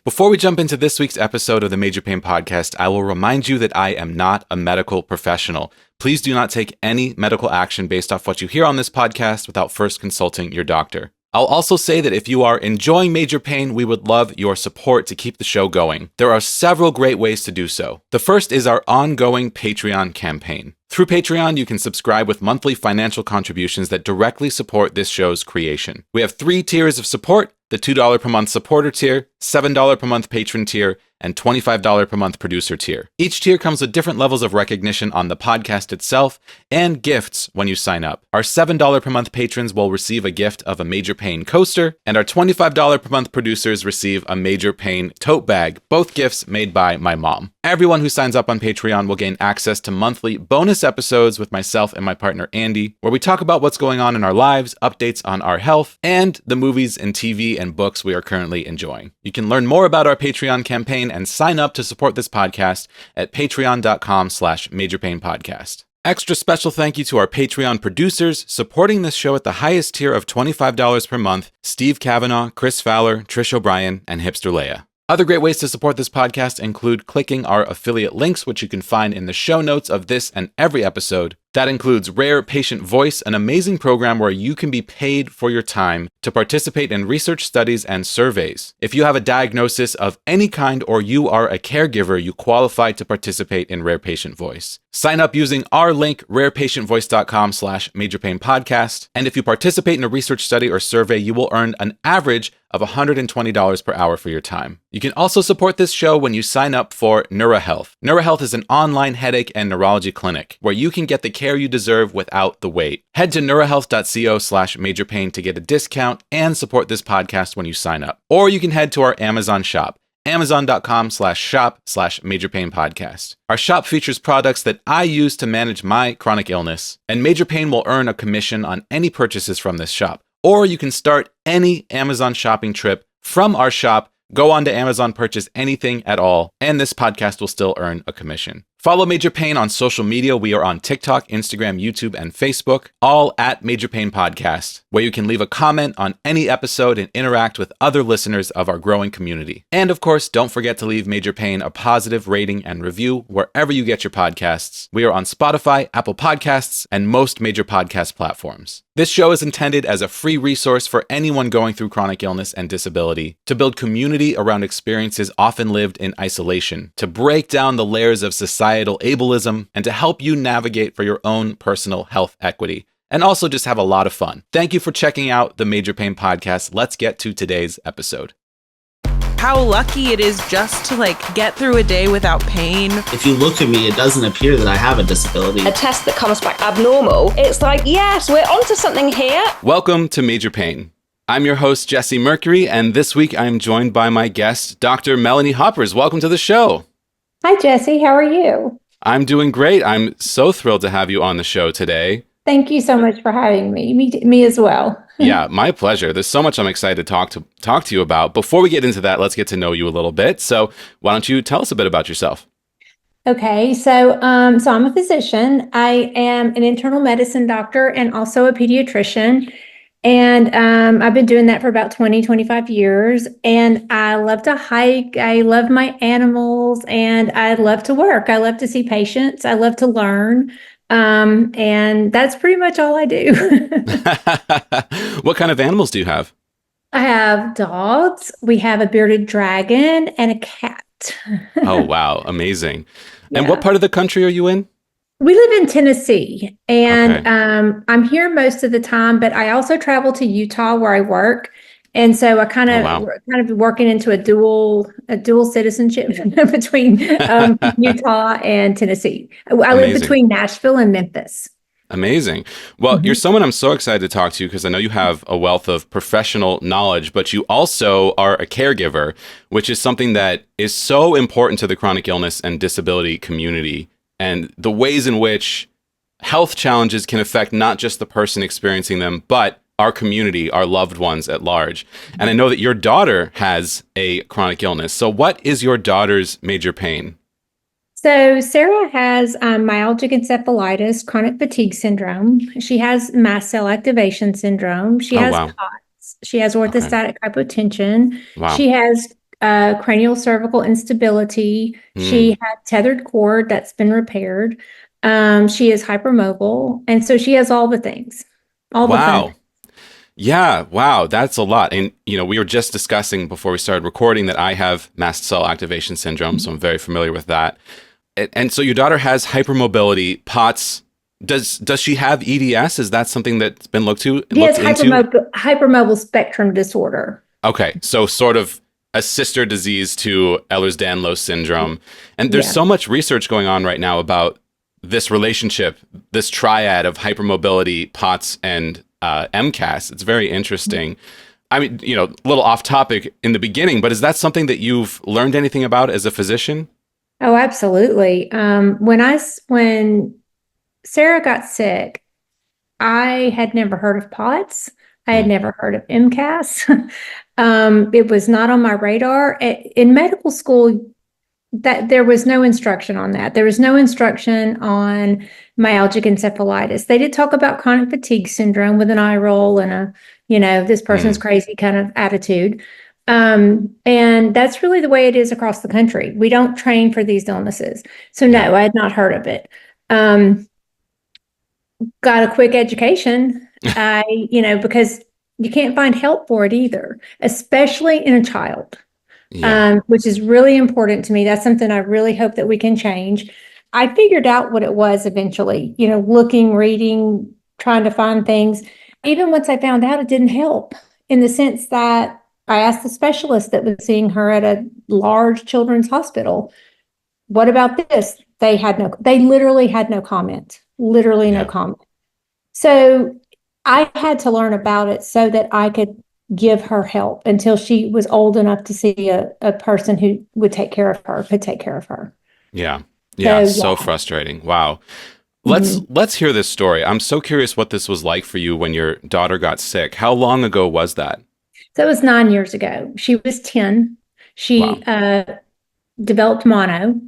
Before we jump into this week's episode of the Major Pain Podcast, I will remind you that I am not a medical professional. Please do not take any medical action based off what you hear on this podcast without first consulting your doctor. I'll also say that if you are enjoying Major Pain, we would love your support to keep the show going. There are several great ways to do so. The first is our ongoing Patreon campaign. Through Patreon, you can subscribe with monthly financial contributions that directly support this show's creation. We have 3 tiers of support: the $2 per month supporter tier, $7 per month patron tier, and $25 per month producer tier. Each tier comes with different levels of recognition on the podcast itself and gifts when you sign up. Our $7 per month patrons will receive a gift of a Major Pain coaster, and our $25 per month producers receive a Major Pain tote bag, both gifts made by my mom. Everyone who signs up on Patreon will gain access to monthly bonus episodes with myself and my partner Andy, where we talk about what's going on in our lives, updates on our health, and the movies and TV and books we are currently enjoying. You can learn more about our Patreon campaign and sign up to support this podcast at patreon.com/majorpainpodcast. Extra special thank you to our Patreon producers supporting this show at the highest tier of $25 per month: Steve Kavanaugh, Chris Fowler, Trish O'Brien, and Hipster Leia. Other great ways to support this podcast include clicking our affiliate links, which you can find in the show notes of this and every episode. That includes Rare Patient Voice, an amazing program where you can be paid for your time to participate in research studies and surveys. If you have a diagnosis of any kind or you are a caregiver, you qualify to participate in Rare Patient Voice. Sign up using our link, rarepatientvoice.com/majorpainpodcast. And if you participate in a research study or survey, you will earn an average of $120 per hour for your time. You can also support this show when you sign up for NeuroHealth. NeuroHealth is an online headache and neurology clinic where you can get the care you deserve without the wait. Head to neurohealth.co/majorpain to get a discount and support this podcast when you sign up. Or you can head to our Amazon shop, amazon.com/shop/majorpainpodcast. Our shop features products that I use to manage my chronic illness, and Major Pain will earn a commission on any purchases from this shop. Or you can start any Amazon shopping trip from our shop, go on to Amazon, purchase anything at all, and this podcast will still earn a commission. Follow Major Pain on social media. We are on TikTok, Instagram, YouTube, and Facebook, all at Major Pain Podcast, where you can leave a comment on any episode and interact with other listeners of our growing community. And of course, don't forget to leave Major Pain a positive rating and review wherever you get your podcasts. We are on Spotify, Apple Podcasts, and most major podcast platforms. This show is intended as a free resource for anyone going through chronic illness and disability, to build community around experiences often lived in isolation, to break down the layers of societal ableism, and to help you navigate for your own personal health equity, and also just have a lot of fun. Thank you for checking out the Major Pain Podcast. Let's get to today's episode. How lucky it is just to get through a day without pain. If you look at me, it doesn't appear that I have a disability. A test that comes back abnormal, it's like, yes, we're onto something here. Welcome to Major Pain. I'm your host, Jesse Mercury, and this week I'm joined by my guest, Dr. Melanie Hoppers. Welcome to the show. Hi, Jesse. How are you? I'm doing great. I'm so thrilled to have you on the show today. Thank you so much for having me. Me as well. Yeah, my pleasure. There's so much I'm excited to talk to you about. Before we get into that, let's get to know you a little bit. So why don't you tell us a bit about yourself? Okay, so I'm a physician. I am an internal medicine doctor and also a pediatrician. And I've been doing that for about 25 years. And I love to hike. I love my animals, and I love to work. I love to see patients. I love to learn. And that's pretty much all I do. What kind of animals do you have? I have dogs. We have a bearded dragon and a cat. Oh, wow. Amazing. Yeah. And what part of the country are you in? We live in Tennessee, and Okay. I'm here most of the time, but I also travel to Utah where I work. And so I kind of working into a dual citizenship between Utah and Tennessee. I live between Nashville and Memphis. Amazing. Well, You're someone I'm so excited to talk to because I know you have a wealth of professional knowledge, but you also are a caregiver, which is something that is so important to the chronic illness and disability community, and the ways in which health challenges can affect not just the person experiencing them, but our community, our loved ones at large. And I know that your daughter has a chronic illness. So what is your daughter's major pain? So Sarah has myalgic encephalitis, chronic fatigue syndrome. She has mast cell activation syndrome. She has POTS. She has orthostatic hypotension. Wow. She has cranial cervical instability. She had tethered cord that's been repaired. She is hypermobile. And so she has all the things, all the fun. Wow. Yeah, wow, that's a lot. And, we were just discussing before we started recording that I have mast cell activation syndrome, so I'm very familiar with that. And so your daughter has hypermobility, POTS. Does she have EDS? Is that something that's been looked Yes, into? hypermobile spectrum disorder. Okay, so sort of a sister disease to Ehlers-Danlos syndrome. And there's so much research going on right now about this relationship, this triad of hypermobility, POTS, and MCAS. It's very interesting. I mean, a little off topic in the beginning, but is that something that you've learned anything about as a physician? Oh, absolutely. When Sarah got sick, I had never heard of POTS. I had never heard of MCAS. It was not on my radar. In medical school, that there was no instruction on that. There was no instruction on myalgic encephalitis. They did talk about chronic fatigue syndrome with an eye roll and this person's crazy kind of attitude. And that's really the way it is across the country. We don't train for these illnesses. So no, I had not heard of it. Got a quick education, because you can't find help for it either, especially in a child. Which is really important to me. That's something I really hope that we can change. I figured out what it was eventually, looking, reading, trying to find things. Even once I found out, it didn't help in the sense that I asked the specialist that was seeing her at a large children's hospital, what about this? They literally had no comment, no comment. So I had to learn about it so that I could give her help until she was old enough to see a person who would take care of her, could take care of her. Yeah. So frustrating. Wow. Let's hear this story. I'm so curious what this was like for you when your daughter got sick. How long ago was that? So it was 9 years ago. She was 10. She developed mono.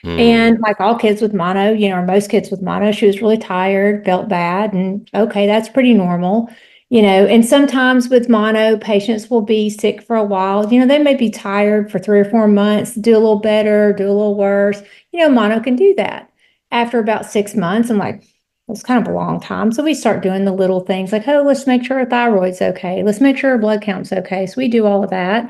And like all kids with mono, or most kids with mono, she was really tired, felt bad. And okay, that's pretty normal. And sometimes with mono, patients will be sick for a while. They may be tired for 3 or 4 months, do a little better, do a little worse. Mono can do that. After about 6 months, I'm like, it's kind of a long time. So we start doing the little things like, oh, let's make sure her thyroid's okay. Let's make sure her blood count's okay. So we do all of that.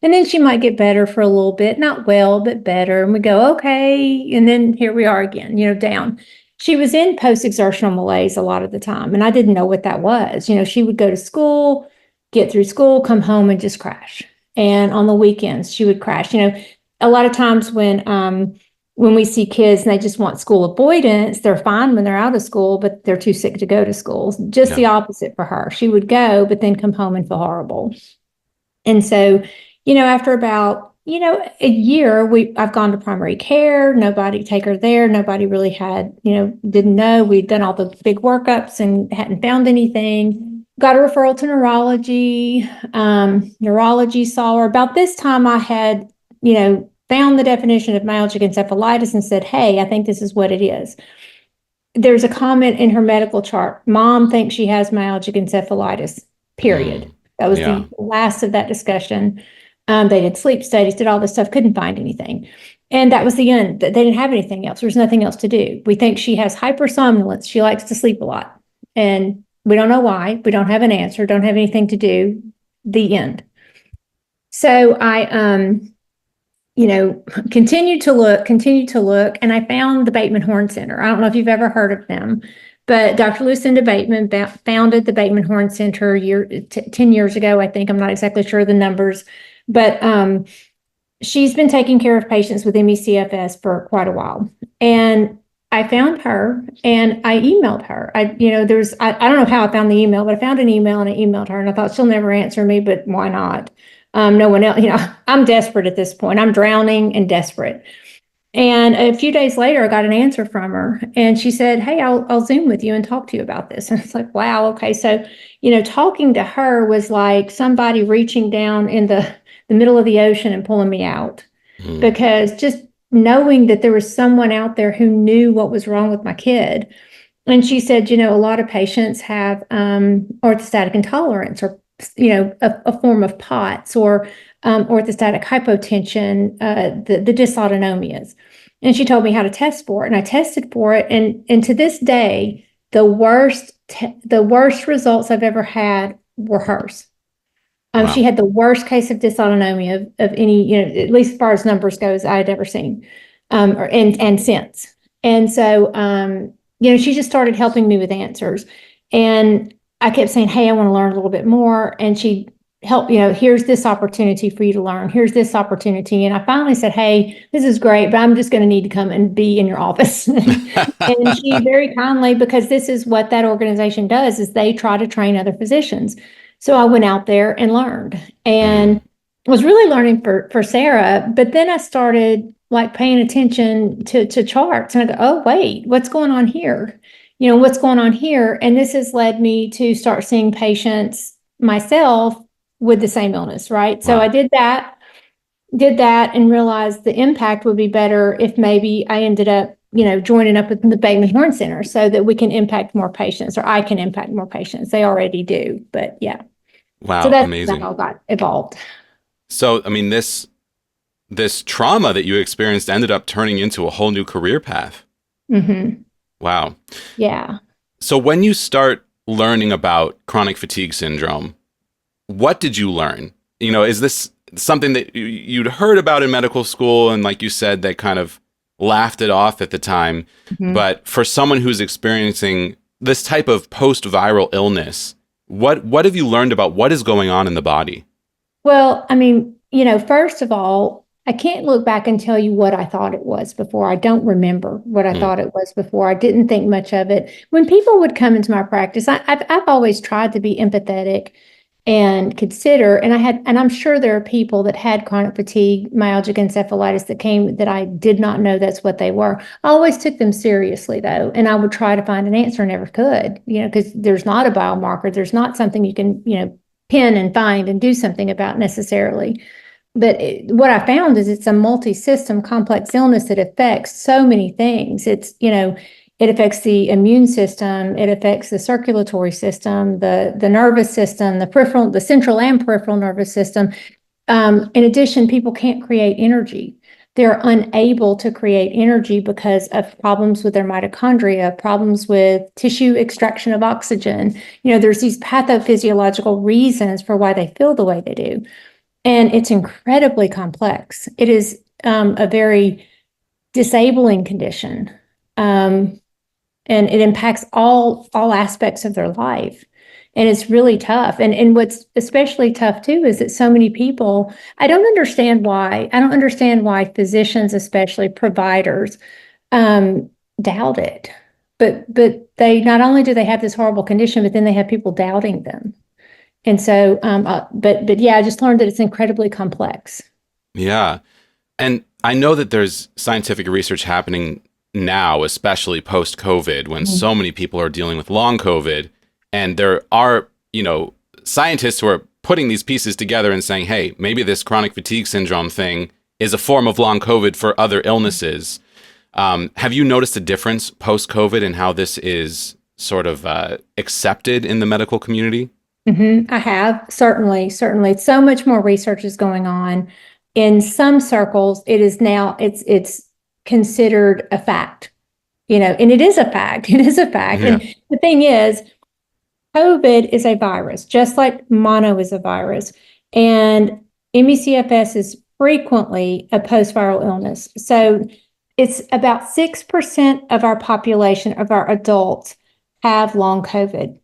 And then she might get better for a little bit, not well, but better. And we go, okay. And then here we are again, down. She was in post-exertional malaise a lot of the time, and I didn't know what that was. She would go to school, get through school, come home and just crash. And on the weekends, she would crash. A lot of times when we see kids and they just want school avoidance, they're fine when they're out of school, but they're too sick to go to school. Just the opposite for her. She would go, but then come home and feel horrible. And so, after about a year, I've gone to primary care, nobody take her there. Nobody really had, didn't know. We'd done all the big workups and hadn't found anything. Got a referral to neurology. Neurology saw her. About this time I had, found the definition of myalgic encephalitis and said, hey, I think this is what it is. There's a comment in her medical chart. Mom thinks she has myalgic encephalitis, period. That was the last of that discussion. They did sleep studies, did all this stuff, couldn't find anything. And that was the end. They didn't have anything else. There was nothing else to do. We think she has hypersomnolence. She likes to sleep a lot. And we don't know why. We don't have an answer, don't have anything to do. The end. So I, continued to look, and I found the Bateman Horne Center. I don't know if you've ever heard of them, but Dr. Lucinda Bateman founded the Bateman Horne Center 10 years ago, I think. I'm not exactly sure of the numbers. But she's been taking care of patients with ME/CFS for quite a while. And I found her and I emailed her. I don't know how I found the email, but I found an email and I emailed her and I thought she'll never answer me, but why not? No one else, I'm desperate at this point. I'm drowning and desperate. And a few days later, I got an answer from her and she said, hey, I'll Zoom with you and talk to you about this. And it's like, wow, okay. So, talking to her was like somebody reaching down in the middle of the ocean and pulling me out, because just knowing that there was someone out there who knew what was wrong with my kid. And she said, a lot of patients have orthostatic intolerance or, a form of POTS or orthostatic hypotension, the dysautonomias. And she told me how to test for it, and I tested for it. And to this day, the worst results I've ever had were hers. Wow. She had the worst case of dysautonomia of any, at least as far as numbers goes, I had ever seen, and since. And so, she just started helping me with answers. And I kept saying, hey, I want to learn a little bit more. And she helped, here's this opportunity for you to learn. Here's this opportunity. And I finally said, hey, this is great, but I'm just going to need to come and be in your office. And she very kindly, because this is what that organization does, is they try to train other physicians. So I went out there and learned, and was really learning for Sarah. But then I started paying attention to charts, and I go, oh, wait, what's going on here? What's going on here? And this has led me to start seeing patients myself with the same illness, right? Wow. So I did that and realized the impact would be better if maybe I ended up, joining up with the Bateman Horne Center so that we can impact more patients, or I can impact more patients. They already do, but yeah. Wow, so that's amazing. How got evolved. So, I mean, this trauma that you experienced ended up turning into a whole new career path. Mm-hmm. Wow. Yeah. So when you start learning about chronic fatigue syndrome, what did you learn? Is this something that you'd heard about in medical school, and like you said, they kind of laughed it off at the time? Mm-hmm. But for someone who's experiencing this type of post-viral illness, what have you learned about what is going on in the body? Well, I mean, first of all, I can't look back and tell you what I thought it was before. I don't remember what I thought it was before. I didn't think much of it. When people would come into my practice, I've always tried to be empathetic and consider, and I'm sure there are people that had chronic fatigue, myalgic encephalitis that came that I did not know that's what they were. I always took them seriously though, and I would try to find an answer, never could, because there's not a biomarker. There's not something you can, pin and find and do something about necessarily. But what I found is it's a multi-system complex illness that affects so many things. It's, it affects the immune system. It affects the circulatory system, the nervous system, the central and peripheral nervous system. In addition, people can't create energy. They're unable to create energy because of problems with their mitochondria, problems with tissue extraction of oxygen. There's these pathophysiological reasons for why they feel the way they do. And it's incredibly complex. It is a very disabling condition. And it impacts all aspects of their life. And it's really tough. And what's especially tough too is that so many people, I don't understand why physicians, especially providers, doubt it. But they not only do they have this horrible condition, but then they have people doubting them. And so, but yeah, I just learned that it's incredibly complex. Yeah. And I know that there's scientific research happening now, especially post-COVID, when so many people are dealing with long COVID, and there are, scientists who are putting these pieces together and saying, hey, maybe this chronic fatigue syndrome thing is a form of long COVID for other illnesses. Have you noticed a difference post-COVID in how this is sort of accepted in the medical community? Mm-hmm. I have, certainly. So much more research is going on. In some circles, it is now, it's considered a fact, and it is a fact. Yeah. And the thing is, COVID is a virus, just like mono is a virus. And ME/CFS is frequently a post-viral illness. So it's about 6% of our population, of our adults, have long COVID.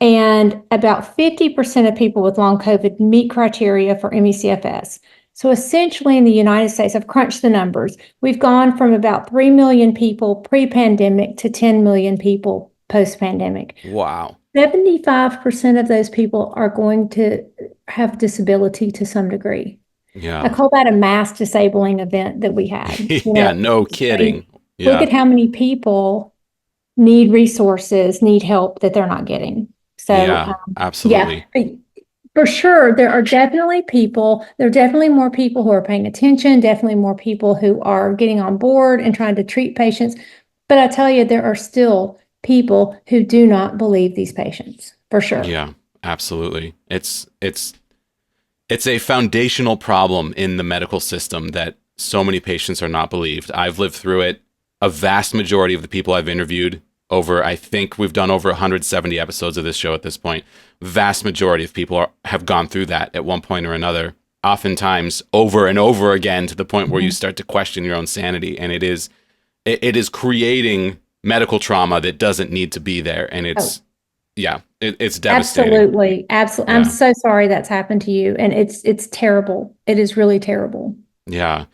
And about 50% of people with long COVID meet criteria for ME/CFS. So essentially in the United States, I've crunched the numbers. We've gone from about 3 million people pre-pandemic to 10 million people post-pandemic. Wow. 75% of those people are going to have disability to some degree. Yeah. I call that a mass disabling event that we had. Yeah, no kidding. Yeah. Look at how many people need resources, need help that they're not getting. So yeah, absolutely. Yeah, for sure, there are definitely more people who are paying attention, definitely more people who are getting on board and trying to treat patients. But I tell you, there are still people who do not believe these patients, for sure. Yeah, absolutely. It's It's a foundational problem in the medical system that so many patients are not believed. I've lived through it. A vast majority of the people I've interviewed over, I think we've done over 170 episodes of this show at this point. Vast majority of people have gone through that at one point or another, oftentimes over and over again, to the point where you start to question your own sanity. And it is creating medical trauma that doesn't need to be there. And it's devastating. Absolutely. Absolutely. Yeah. I'm so sorry that's happened to you. And it's terrible. It is really terrible. Yeah.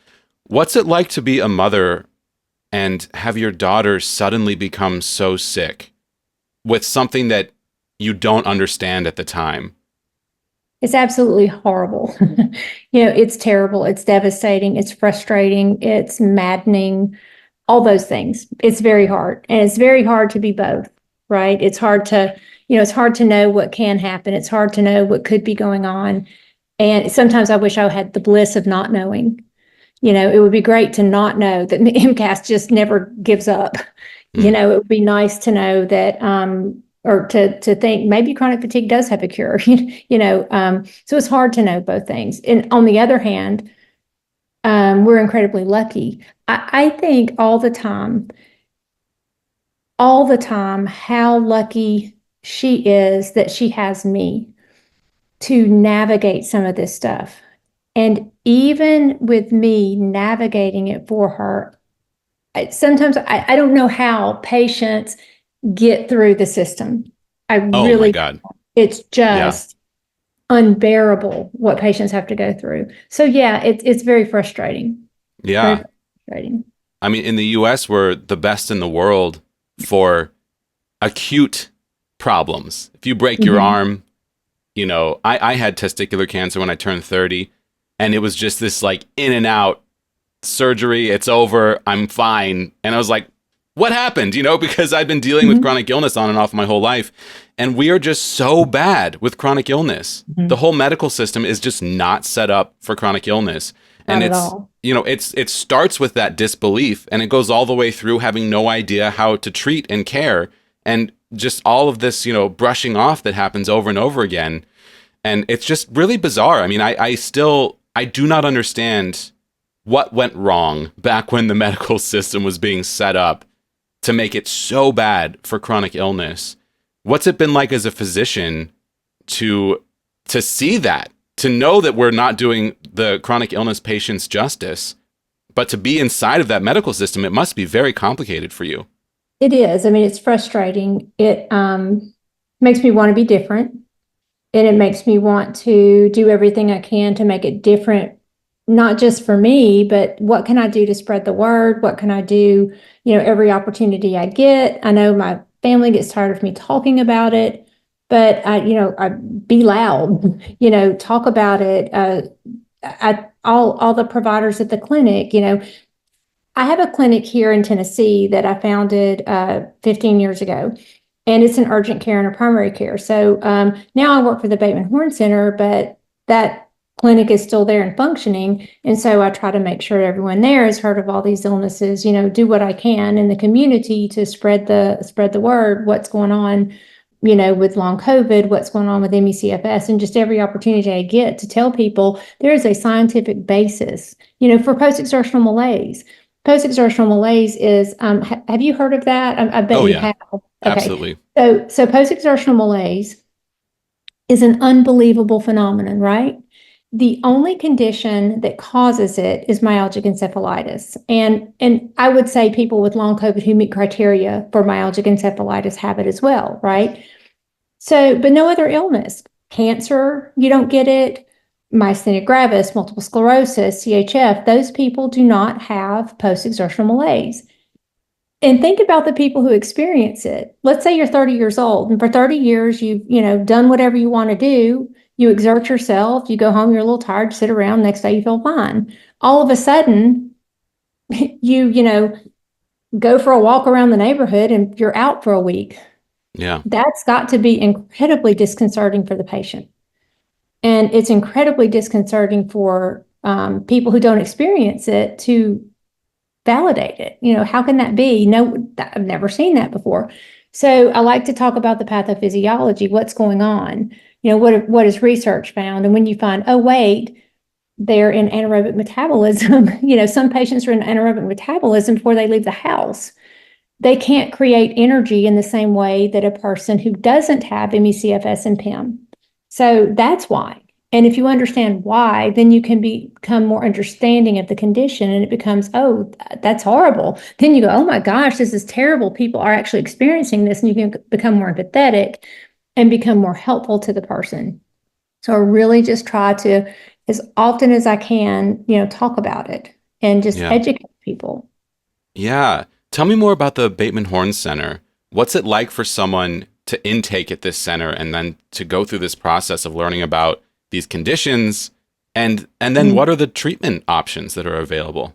What's it like to be a mother and have your daughter suddenly become so sick with something that you don't understand at the time? It's absolutely horrible. It's terrible. It's devastating. It's frustrating. It's maddening. All those things. It's very hard. And it's very hard to be both, right? It's hard to know what can happen. It's hard to know what could be going on. And sometimes I wish I had the bliss of not knowing. It would be great to not know that MCAS just never gives up. It would be nice to know that, or to think maybe chronic fatigue does have a cure, so it's hard to know both things. And on the other hand, we're incredibly lucky. I think all the time, how lucky she is that she has me to navigate some of this stuff. And even with me navigating it for her, sometimes I don't know how patients get through the system. Oh my God. It's just unbearable what patients have to go through. So yeah, it's very frustrating. Yeah. Very frustrating. I mean, in the US, we're the best in the world for acute problems. If you break your arm, I had testicular cancer when I turned 30, and it was just this like in and out surgery. It's over. I'm fine. And I was like, what happened? Because I've been dealing with chronic illness on and off my whole life. And we are just so bad with chronic illness. The whole medical system is just not set up for chronic illness. And it starts with that disbelief, and it goes all the way through having no idea how to treat and care, and just all of this, brushing off that happens over and over again. And it's just really bizarre. I mean, I do not understand what went wrong back when the medical system was being set up to make it so bad for chronic illness. What's it been like as a physician to see that, to know that we're not doing the chronic illness patients justice, but to be inside of that medical system? It must be very complicated for you. It is. I mean, it's frustrating. It makes me want to be different, and it makes me want to do everything I can to make it different, not just for me, but what can I do to spread the word? What can I do, every opportunity I get? I know my family gets tired of me talking about it, but I be loud, talk about it. All the providers at the clinic, I have a clinic here in Tennessee that I founded 15 years ago, and it's an urgent care and a primary care. So now I work for the Bateman Horne Center, but that clinic is still there and functioning. And so I try to make sure everyone there has heard of all these illnesses, do what I can in the community to spread the word, what's going on, with long COVID, what's going on with ME/CFS, and just every opportunity I get to tell people there is a scientific basis, for post-exertional malaise. Post-exertional malaise is, have you heard of that? I bet you have. Okay. Absolutely. So post-exertional malaise is an unbelievable phenomenon, right? The only condition that causes it is myalgic encephalitis. And I would say people with long COVID who meet criteria for myalgic encephalitis have it as well, right? So, but no other illness. Cancer, you don't get it. Myasthenia gravis, multiple sclerosis, CHF, those people do not have post-exertional malaise. And think about the people who experience it. Let's say you're 30 years old, and for 30 years, you've, done whatever you want to do. You exert yourself, you go home, you're a little tired, sit around, next day you feel fine. All of a sudden, you go for a walk around the neighborhood and you're out for a week. Yeah. That's got to be incredibly disconcerting for the patient. And it's incredibly disconcerting for people who don't experience it to validate it. How can that be? No, I've never seen that before. So I like to talk about the pathophysiology, what's going on. what has research found? And when you find, oh, wait, they're in anaerobic metabolism, some patients are in anaerobic metabolism before they leave the house. They can't create energy in the same way that a person who doesn't have ME/CFS and PIM. So that's why. And if you understand why, then you can become more understanding of the condition, and it becomes, oh, that's horrible. Then you go, oh my gosh, this is terrible. People are actually experiencing this, and you can become more empathetic and become more helpful to the person. So I really just try to, as often as I can, talk about it and just educate people. Yeah. Tell me more about the Bateman Horne Center. What's it like for someone to intake at this center and then to go through this process of learning about these conditions, and then what are the treatment options that are available?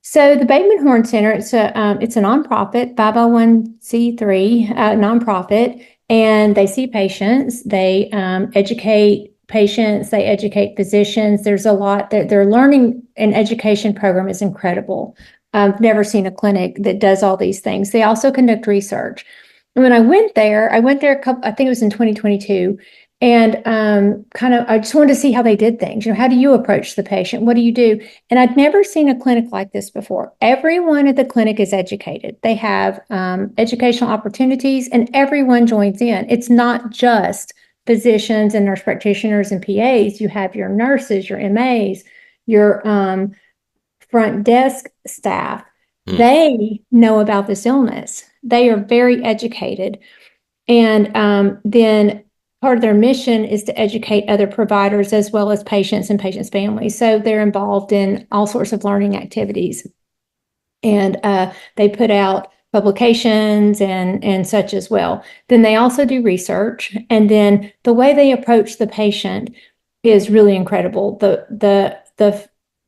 So the Bateman Horne Center, it's a nonprofit, 501c3 nonprofit, and they see patients, they educate patients, they educate physicians. There's a lot that their learning and education program is incredible. I've never seen a clinic that does all these things. They also conduct research. And when I went there I think it was in 2022. And I just wanted to see how they did things. How do you approach the patient? What do you do? And I'd never seen a clinic like this before. Everyone at the clinic is educated. They have educational opportunities, and everyone joins in. It's not just physicians and nurse practitioners and PAs. You have your nurses, your MAs, your front desk staff. They know about this illness. They are very educated. And then part of their mission is to educate other providers as well as patients and patients' families. So they're involved in all sorts of learning activities. And they put out publications and such as well. Then they also do research. And then the way they approach the patient is really incredible.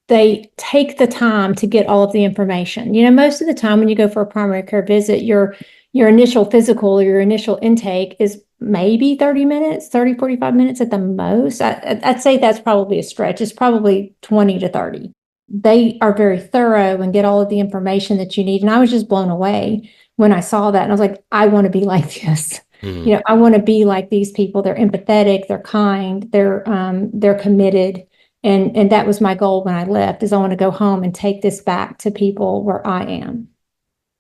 They take the time to get all of the information. Most of the time when you go for a primary care visit, your initial physical or your initial intake is maybe 30 minutes, 45 minutes at the most. I'd say that's probably a stretch. It's probably 20 to 30. They are very thorough and get all of the information that you need. And I was just blown away when I saw that. And I was like, I want to be like this. I want to be like these people. They're empathetic, they're kind, they're committed. And that was my goal when I left, is I want to go home and take this back to people where I am.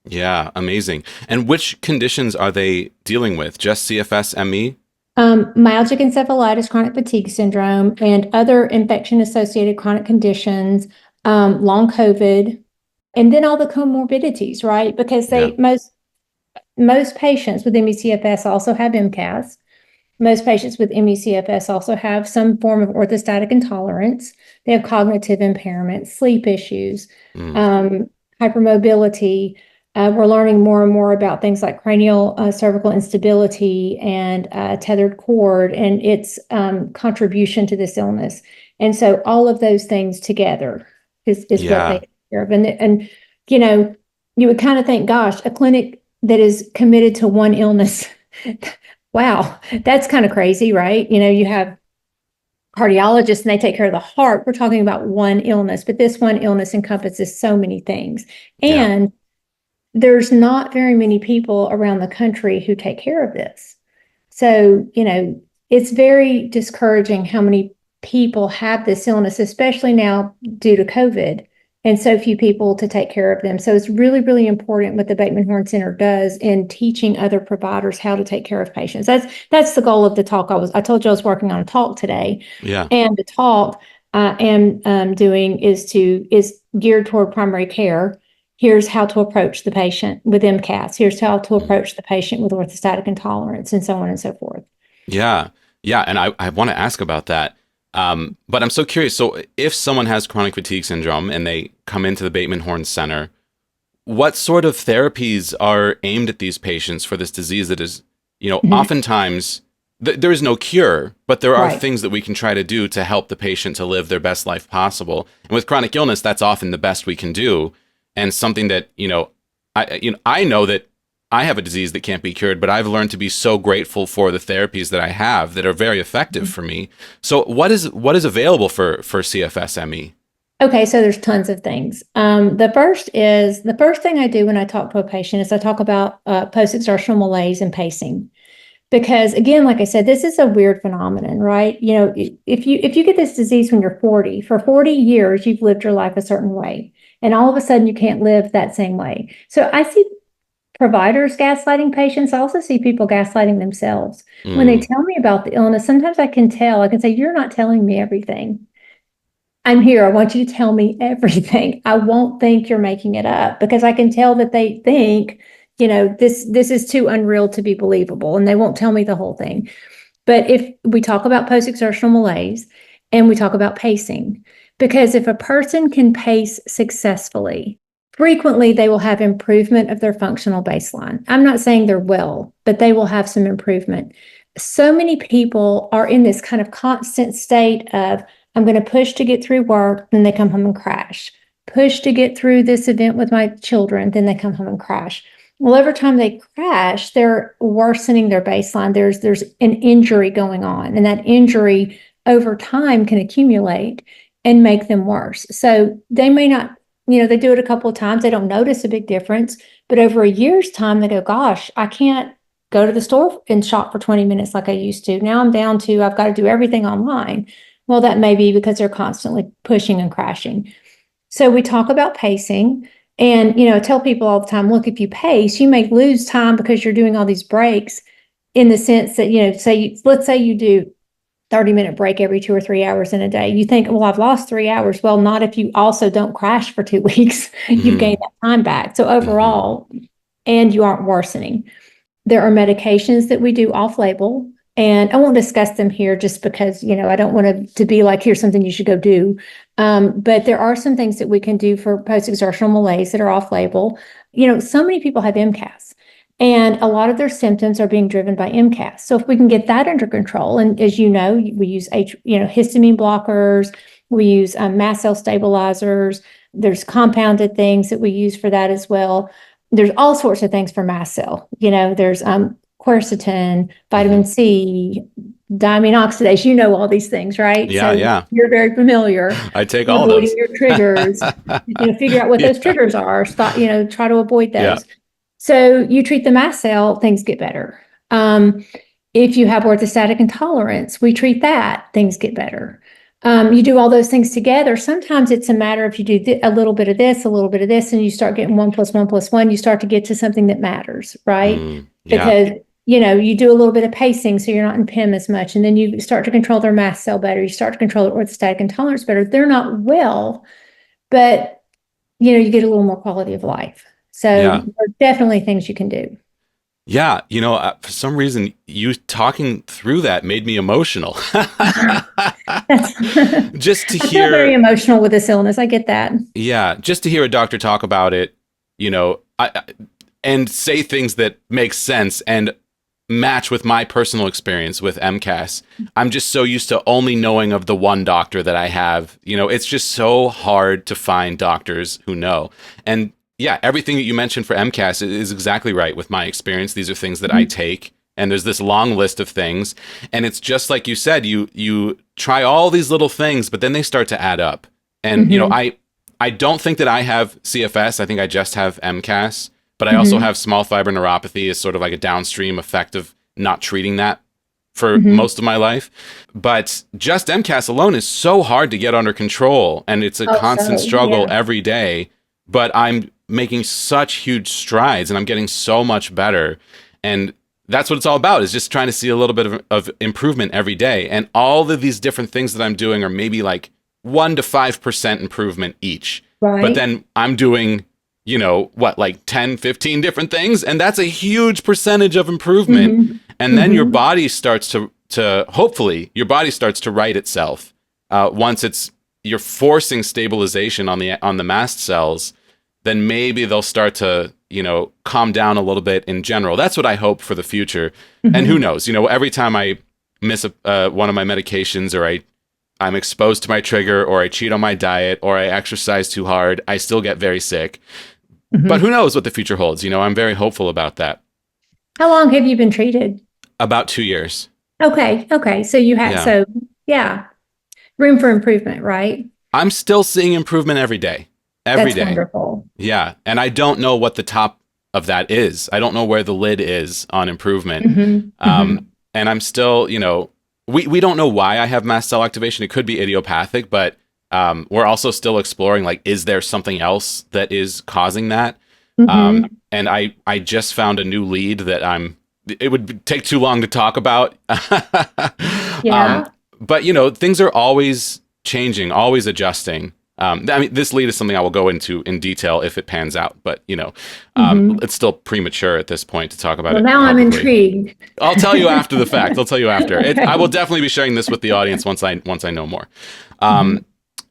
Yeah, amazing. And which conditions are they dealing with? Just CFS ME? Myalgic encephalitis, chronic fatigue syndrome, and other infection-associated chronic conditions, long COVID, and then all the comorbidities, right? Because most patients with ME/CFS also have MCAS. Most patients with ME/CFS also have some form of orthostatic intolerance. They have cognitive impairment, sleep issues, hypermobility. We're learning more and more about things like cranial cervical instability and tethered cord and its contribution to this illness. And so all of those things together is what they take care of. And you would kind of think, gosh, a clinic that is committed to one illness, wow, that's kind of crazy, right? You have cardiologists and they take care of the heart. We're talking about one illness, but this one illness encompasses so many things. And there's not very many people around the country who take care of this. So, it's very discouraging how many people have this illness, especially now due to COVID, and so few people to take care of them. So it's really, really important what the Bateman Horne Center does in teaching other providers how to take care of patients. That's the goal of the talk. I told you I was working on a talk today. Yeah. And the talk I am doing is geared toward primary care. Here's how to approach the patient with MCAS. Here's how to approach the patient with orthostatic intolerance, and so on and so forth. Yeah. Yeah. And I want to ask about that. But I'm so curious. So if someone has chronic fatigue syndrome and they come into the Bateman Horne Center, what sort of therapies are aimed at these patients for this disease that is, oftentimes there is no cure, but there are things that we can try to do to help the patient to live their best life possible. And with chronic illness, that's often the best we can do. And something that, I know that I have a disease that can't be cured, but I've learned to be so grateful for the therapies that I have that are very effective for me. So what is available for CFS ME? Okay, so there's tons of things. The first thing I do when I talk to a patient is I talk about post-exertional malaise and pacing. Because again, like I said, this is a weird phenomenon, right? You know, if you get this disease when you're 40, for 40 years, you've lived your life a certain way. And all of a sudden you can't live that same way. So I see providers gaslighting patients. I also see people gaslighting themselves. When they tell me about the illness, sometimes I can say, you're not telling me everything. I'm here. I want you to tell me everything. I won't think you're making it up, because I can tell that they think, you know, this is too unreal to be believable, and they won't tell me the whole thing. But if we talk about post-exertional malaise and we talk about pacing, because if a person can pace successfully, frequently they will have improvement of their functional baseline. I'm not saying they're well, but they will have some improvement. So many people are in this kind of constant state of, I'm going to push to get through work, then they come home and crash. Push to get through this event with my children, then they come home and crash. Well, every time they crash, they're worsening their baseline. There's an injury going on, and that injury over time can accumulate and make them worse. So they may not, you know, they do it a couple of times, they don't notice a big difference, but over a year's time, they go, gosh, I can't go to the store and shop for 20 minutes like I used to. Now I'm down to, I've got to do everything online. Well, that may be because they're constantly pushing and crashing. So we talk about pacing, and, you know, I tell people all the time, look, if you pace, you may lose time because you're doing all these breaks, in the sense that, you know, let's say you do 30-minute break every 2 or 3 hours in a day. You think, well, I've lost 3 hours. Well, not if you also don't crash for 2 weeks. You've gained that time back. So overall, and you aren't worsening. There are medications that we do off-label, and I won't discuss them here just because, you know, I don't want to be like, here's something you should go do. But there are some things that we can do for post-exertional malaise that are off-label. You know, so many people have MCAS, and a lot of their symptoms are being driven by MCAS. So if we can get that under control, and as you know, we use histamine blockers, we use mast cell stabilizers. There's compounded things that we use for that as well. There's all sorts of things for mast cell. You know, there's quercetin, vitamin C, diamine oxidase. You know all these things, right? Yeah, yeah. You're very familiar. I take all of those. Your triggers. Figure out what those triggers are. Stop. Try to avoid those. Yeah. So you treat the mast cell, things get better. If you have orthostatic intolerance, we treat that, things get better. You do all those things together. Sometimes it's a matter of you do a little bit of this, a little bit of this, and you start getting 1 + 1 + 1. You start to get to something that matters, right? Because you do a little bit of pacing, so you're not in PIM as much, and then you start to control their mast cell better. You start to control their orthostatic intolerance better. They're not well, but you get a little more quality of life. So there are definitely things you can do. Yeah, for some reason, you talking through that made me emotional. Just to hear, I feel very emotional with this illness. I get that. Yeah, just to hear a doctor talk about it, and say things that make sense and match with my personal experience with MCAS. I'm just so used to only knowing of the one doctor that I have. It's just so hard to find doctors who know. And yeah, everything that you mentioned for MCAS is exactly right with my experience. These are things that I take, and there's this long list of things. And it's just like you said, you try all these little things, but then they start to add up. And, I don't think that I have CFS. I think I just have MCAS, but I also have small fiber neuropathy as sort of like a downstream effect of not treating that for most of my life. But just MCAS alone is so hard to get under control. And it's a constant struggle every day, but I'm making such huge strides and I'm getting so much better. And that's what it's all about, is just trying to see a little bit of improvement every day. And all of these different things that I'm doing are maybe like 1 to 5% improvement each. Right. But then I'm doing, like 10, 15 different things. And that's a huge percentage of improvement. And then your body starts to hopefully your body starts to right itself. Once you're forcing stabilization on the mast cells, then maybe they'll start to, calm down a little bit in general. That's what I hope for the future. And who knows, every time I miss one of my medications, or I'm exposed to my trigger, or I cheat on my diet, or I exercise too hard, I still get very sick. But who knows what the future holds? I'm very hopeful about that. How long have you been treated? About 2 years. Okay. So you have, room for improvement, right? I'm still seeing improvement every day. Every day. Wonderful. Yeah. And I don't know what the top of that is. I don't know where the lid is on improvement. Mm-hmm. And I'm still, we don't know why I have mast cell activation. It could be idiopathic, but we're also still exploring, like, is there something else that is causing that? Mm-hmm. And I just found a new lead that it would take too long to talk about. Yeah. But, things are always changing, always adjusting. This lead is something I will go into in detail if it pans out, but it's still premature at this point to talk about it. Now publicly. I'm intrigued. I'll tell you after the fact. I'll tell you after. Okay. I will definitely be sharing this with the audience once I know more.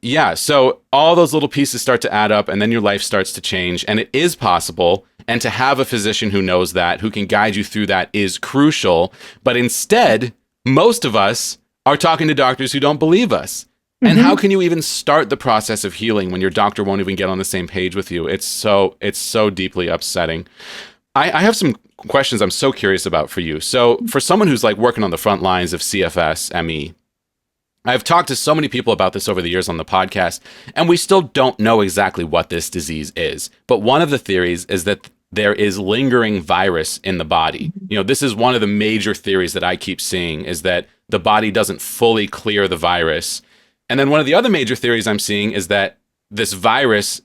Yeah, so all those little pieces start to add up, and then your life starts to change, and it is possible. And to have a physician who knows that, who can guide you through that, is crucial. But instead, most of us are talking to doctors who don't believe us. And how can you even start the process of healing when your doctor won't even get on the same page with you? It's so deeply upsetting. I have some questions I'm so curious about for you. So for someone who's like working on the front lines of CFS, ME, I've talked to so many people about this over the years on the podcast, and we still don't know exactly what this disease is. But one of the theories is that there is lingering virus in the body. This is one of the major theories that I keep seeing, is that the body doesn't fully clear the virus. And then one of the other major theories I'm seeing is that this virus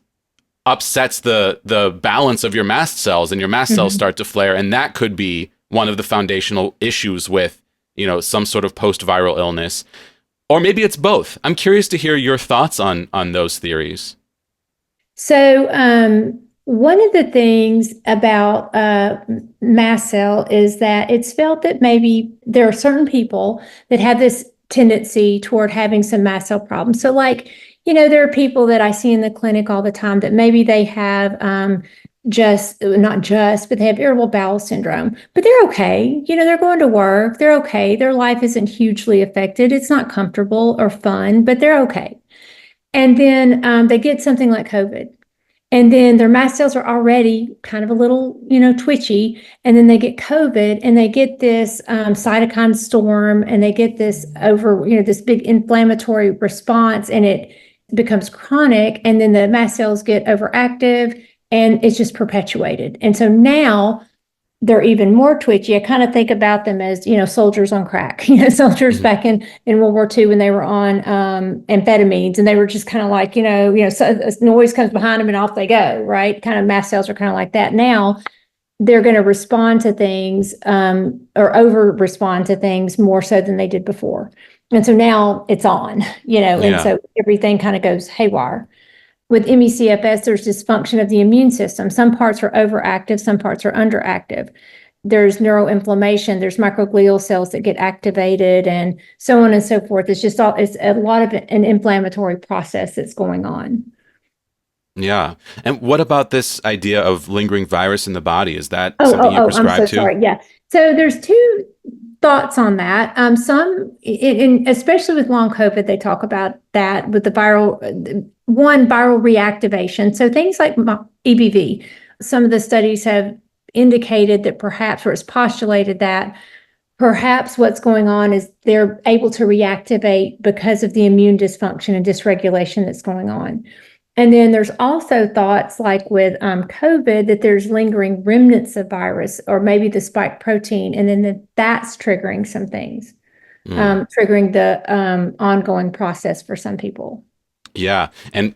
upsets the balance of your mast cells, and your mast cells start to flare. And that could be one of the foundational issues with, some sort of post-viral illness. Or maybe it's both. I'm curious to hear your thoughts on those theories. So one of the things about mast cell is that it's felt that maybe there are certain people that have this tendency toward having some mast cell problems. So there are people that I see in the clinic all the time that maybe they have but they have irritable bowel syndrome, but they're okay. They're going to work. They're okay. Their life isn't hugely affected. It's not comfortable or fun, but they're okay. And then they get something like COVID. And then their mast cells are already kind of a little, twitchy. And then they get COVID and they get this cytokine storm, and they get this this big inflammatory response, and it becomes chronic. And then the mast cells get overactive, and it's just perpetuated. And so now they're even more twitchy. I kind of think about them as, soldiers on crack, soldiers back in World War II when they were on amphetamines, and they were just kind of like, so a noise comes behind them and off they go, right? Kind of mast cells are kind of like that. Now they're going to respond to things or over respond to things more so than they did before. And so now it's on, and so everything kind of goes haywire. With ME/CFS, there's dysfunction of the immune system. Some parts are overactive, some parts are underactive. There's neuroinflammation, there's microglial cells that get activated, and so on and so forth. It's a lot of an inflammatory process that's going on. Yeah. And what about this idea of lingering virus in the body? Is that something you prescribe I'm so to? sorry. Yeah. So there's two thoughts on that. Some, especially with long COVID, they talk about that with the viral reactivation. So things like EBV, some of the studies have indicated that perhaps, or it's postulated that perhaps what's going on is they're able to reactivate because of the immune dysfunction and dysregulation that's going on. And then there's also thoughts like with COVID that there's lingering remnants of virus, or maybe the spike protein, and then that's triggering some things, triggering the ongoing process for some people. Yeah, and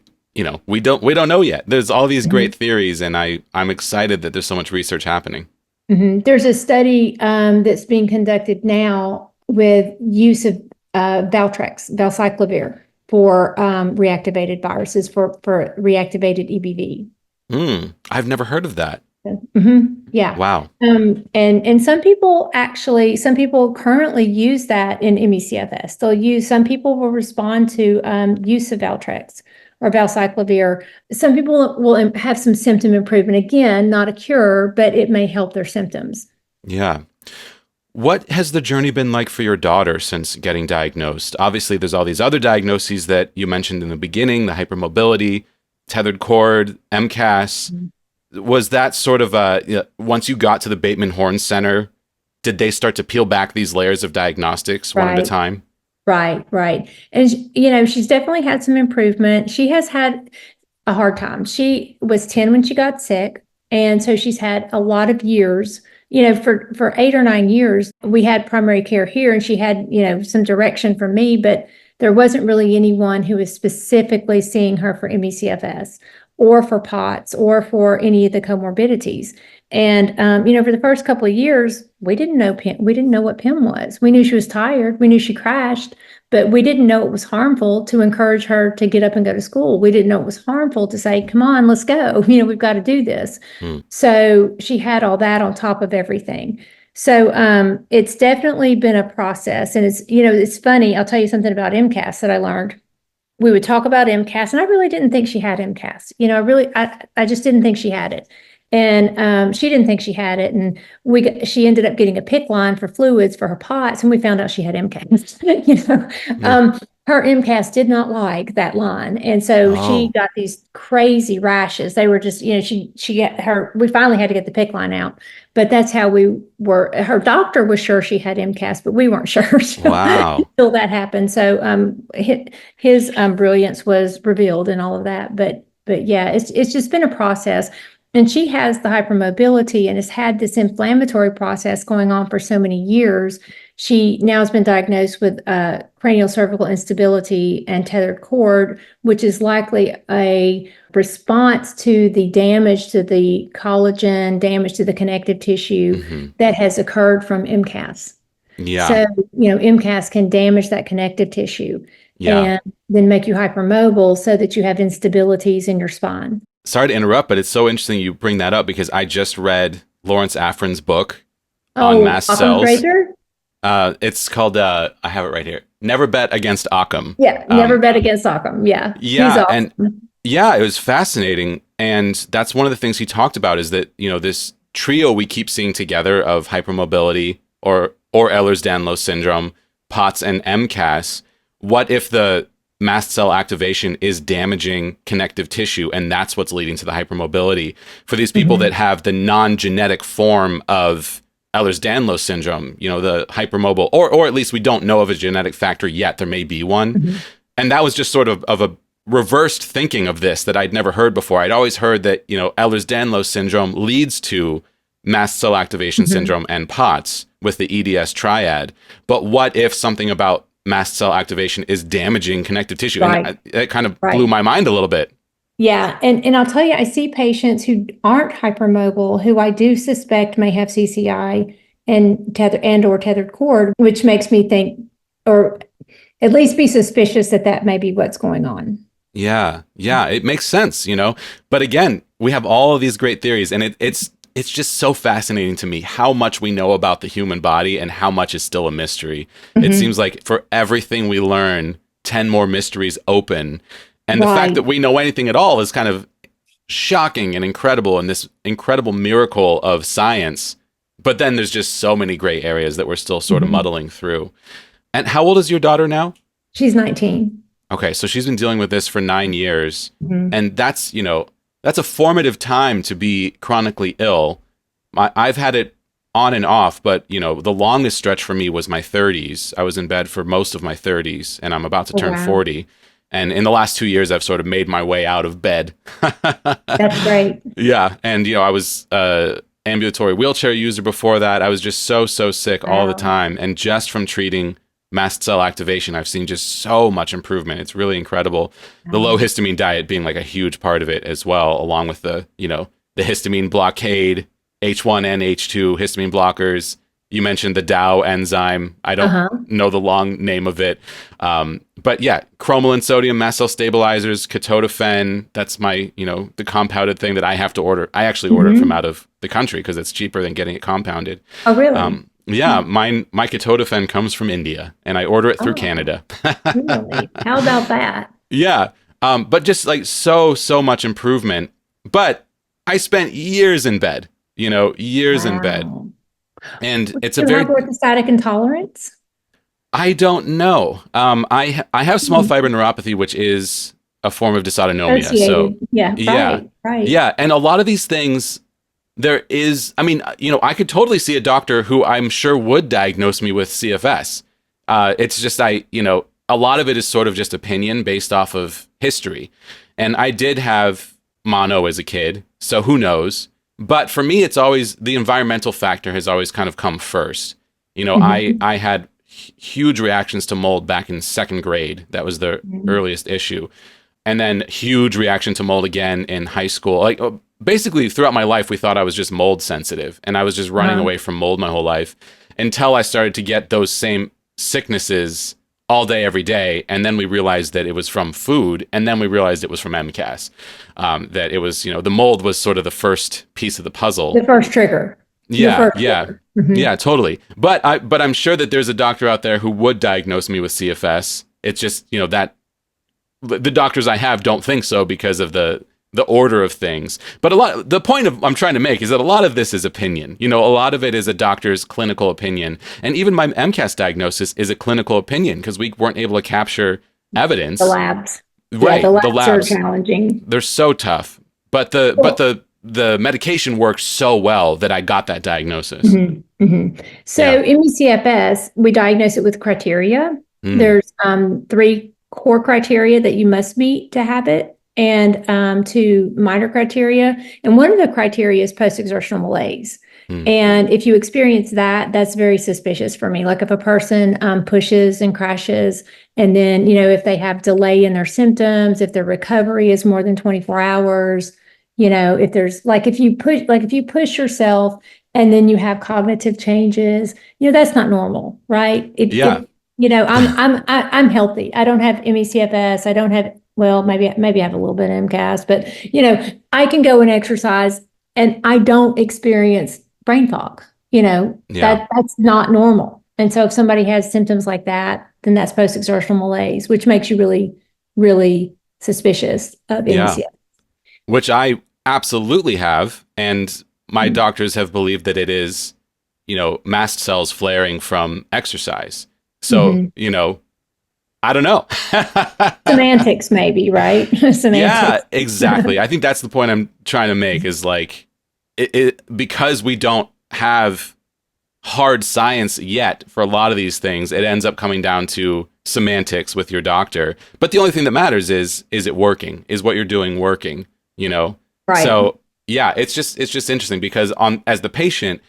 we don't know yet. There's all these great theories, and I'm excited that there's so much research happening. There's a study that's being conducted now with use of valcyclovir for reactivated viruses, for reactivated EBV. I've never heard of that. Yeah. Wow. And some people currently use that in ME/CFS. Some people will respond to use of Valtrex or valcyclovir. Some people will have some symptom improvement. Again, not a cure, but it may help their symptoms. Yeah. What has the journey been like for your daughter since getting diagnosed? Obviously, there's all these other diagnoses that you mentioned in the beginning, the hypermobility, tethered cord, MCAS. Was that sort of once you got to the Bateman Horne Center, did they start to peel back these layers of diagnostics one at a time? Right. And, she's definitely had some improvement. She has had a hard time. She was 10 when she got sick. And so she's had a lot of years, for 8 or 9 years, we had primary care here and she had, some direction from me, but there wasn't really anyone who was specifically seeing her for ME/CFS or for POTS or for any of the comorbidities. And, for the first couple of years, we didn't know what PIM was. We knew she was tired. We knew she crashed, but we didn't know it was harmful to encourage her to get up and go to school. We didn't know it was harmful to say, come on, let's go. We've got to do this. So she had all that on top of everything. So it's definitely been a process. And it's funny. I'll tell you something about MCAS that I learned. We would talk about MCAS, and I really didn't think she had MCAS. I just didn't think she had it. And she didn't think she had it. And she ended up getting a PICC line for fluids for her POTS, and we found out she had MCAS. Her MCAS did not like that line. And so she got these crazy rashes. They were just, we finally had to get the PICC line out. But that's how we were. Her doctor was sure she had MCAS, but we weren't sure. Wow. Until that happened. So his brilliance was revealed and all of that. But yeah, it's just been a process. And she has the hypermobility and has had this inflammatory process going on for so many years. She now has been diagnosed with cranial cervical instability and tethered cord, which is likely a response to the damage to the collagen, damage to the connective tissue that has occurred from MCAS. Yeah. So, MCAS can damage that connective tissue and then make you hypermobile so that you have instabilities in your spine. Sorry to interrupt, but it's so interesting you bring that up because I just read Lawrence Afrin's book Oh, on mast cells. Grazer? It's called, I have it right here, Never Bet Against Occam. Yeah, never bet against Occam. Yeah. Yeah, He's awesome. and yeah, it was fascinating. And that's one of the things he talked about is that, this trio we keep seeing together of hypermobility or Ehlers-Danlos syndrome, POTS, and MCAS. What if the mast cell activation is damaging connective tissue, and that's what's leading to the hypermobility? For these people that have the non-genetic form of Ehlers-Danlos syndrome, the hypermobile, or at least we don't know of a genetic factor yet. There may be one. And that was just sort of a reversed thinking of this that I'd never heard before. I'd always heard that, Ehlers-Danlos syndrome leads to mast cell activation syndrome and POTS with the EDS triad. But what if something about mast cell activation is damaging connective tissue? Right. And it kind of blew my mind a little bit. Yeah. And I'll tell you, I see patients who aren't hypermobile, who I do suspect may have CCI and or tethered cord, which makes me think, or at least be suspicious that may be what's going on. Yeah. Yeah. It makes sense, but again, we have all of these great theories, and it's just so fascinating to me how much we know about the human body and how much is still a mystery. It seems like for everything we learn, 10 more mysteries open. And the fact that we know anything at all is kind of shocking and incredible, and this incredible miracle of science. But then there's just so many gray areas that we're still sort of muddling through. And how old is your daughter now? She's 19. Okay, so she's been dealing with this for 9 years. And that's, that's a formative time to be chronically ill. I've had it on and off, but, the longest stretch for me was my 30s. I was in bed for most of my 30s, and I'm about to turn 40. And in the last 2 years, I've sort of made my way out of bed. That's great. Yeah. And, I was ambulatory wheelchair user before that. I was just so sick all the time. And just from treating mast cell activation, I've seen just so much improvement. It's really incredible. The low histamine diet being like a huge part of it as well, along with the histamine blockade, H1 and H2 histamine blockers. You mentioned the Dow enzyme. I don't know the long name of it. But yeah, chromalin sodium mast cell stabilizers, ketotifen. That's my, the compounded thing that I have to order. I actually order it from out of the country because it's cheaper than getting it compounded. Oh, really? Yeah, my ketotifen comes from India, and I order it through Canada. Really? How about that? Yeah, but just like so much improvement. But I spent years in bed, years in bed. And it's a very orthostatic intolerance. I don't know. I have small fiber neuropathy, which is a form of dysautonomia. So right. Yeah, and a lot of these things, there is. I mean, I could totally see a doctor who I'm sure would diagnose me with CFS. It's just a lot of it is sort of just opinion based off of history, and I did have mono as a kid, so who knows? But for me, it's always the environmental factor has always kind of come first. You know, I had huge reactions to mold back in second grade. That was the earliest issue. And then huge reaction to mold again in high school. Like basically throughout my life, we thought I was just mold sensitive, and I was just running away from mold my whole life until I started to get those same sicknesses all day, every day. And then we realized that it was from food. And then we realized it was from MCAS, that it was, you know, the mold was sort of the first piece of the puzzle. The first trigger. Yeah, yeah, totally. But I'm sure that there's a doctor out there who would diagnose me with CFS. It's just, you know, that the doctors I have don't think so because of the order of things. But the point I'm trying to make is that a lot of this is opinion. You know, a lot of it is a doctor's clinical opinion. And even my MCAS diagnosis is a clinical opinion because we weren't able to capture evidence. The labs. Right. Yeah, the labs are challenging. They're so tough. But the medication worked so well that I got that diagnosis. So MCFS, we diagnose it with criteria. There's 3 core criteria that you must meet to have it, and 2 minor criteria. And one of the criteria is post-exertional malaise. And if you experience that, that's very suspicious for me. Like if a person pushes and crashes, and then, you know, if they have delay in their symptoms, if their recovery is more than 24 hours, you know, if there's if you push yourself and then you have cognitive changes, you know, that's not normal, right? You know, I'm healthy. I don't have ME/CFS. I don't have, well, maybe I have a little bit of MCAS, but you know, I can go and exercise and I don't experience brain fog. You know, that's not normal. And so if somebody has symptoms like that, then that's post-exertional malaise, which makes you really, really suspicious of ME/CFS. Which I absolutely have, and my doctors have believed that it is, you know, mast cells flaring from exercise. So, you know, I don't know. Semantics, maybe, right? Semantics. Yeah, exactly. I think that's the point I'm trying to make is like, because we don't have hard science yet for a lot of these things, it ends up coming down to semantics with your doctor. But the only thing that matters is it working? Is what you're doing working? You know? Right. So yeah, it's just interesting because as the patient,